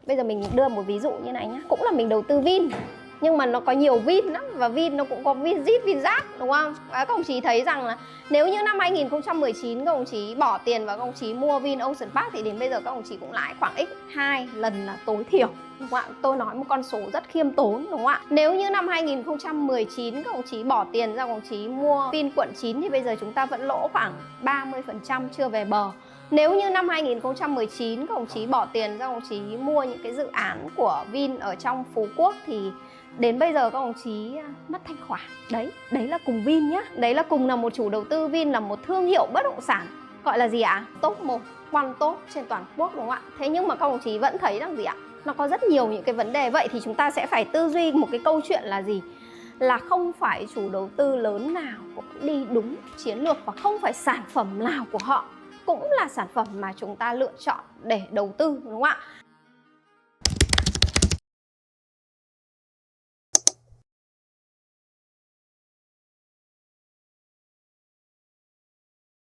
Bây giờ mình đưa một ví dụ như này nhé. Cũng là mình đầu tư Vin, nhưng mà nó có nhiều Vin lắm. Và Vin nó cũng có Vinzit, Vinzat, đúng không? Các ông chí thấy rằng là nếu như năm 2019 các ông chí bỏ tiền và các ông chí mua Vin Ocean Park thì đến bây giờ các ông chí cũng lãi khoảng x2 lần là tối thiểu, đúng không ạ? Tôi nói một con số rất khiêm tốn, đúng không ạ? Nếu như năm 2019 các ông chí bỏ tiền ra các ông chí mua Vin quận 9 thì bây giờ chúng ta vẫn lỗ khoảng 30% chưa về bờ. Nếu như năm 2019 các ông chí bỏ tiền ra các ông chí mua những cái dự án của Vin ở trong Phú Quốc thì đến bây giờ các ông chí mất thanh khoản. Đấy là cùng Vin nhá. Đấy là cùng là một chủ đầu tư. Vin là một thương hiệu bất động sản, gọi là gì ạ? Top 1, one top trên toàn quốc, đúng không ạ? Thế nhưng mà các ông chí vẫn thấy rằng gì ạ? Nó có rất nhiều những cái vấn đề. Vậy thì chúng ta sẽ phải tư duy một cái câu chuyện là gì? Là không phải chủ đầu tư lớn nào cũng đi đúng chiến lược, và không phải sản phẩm nào của họ cũng là sản phẩm mà chúng ta lựa chọn để đầu tư, đúng không ạ?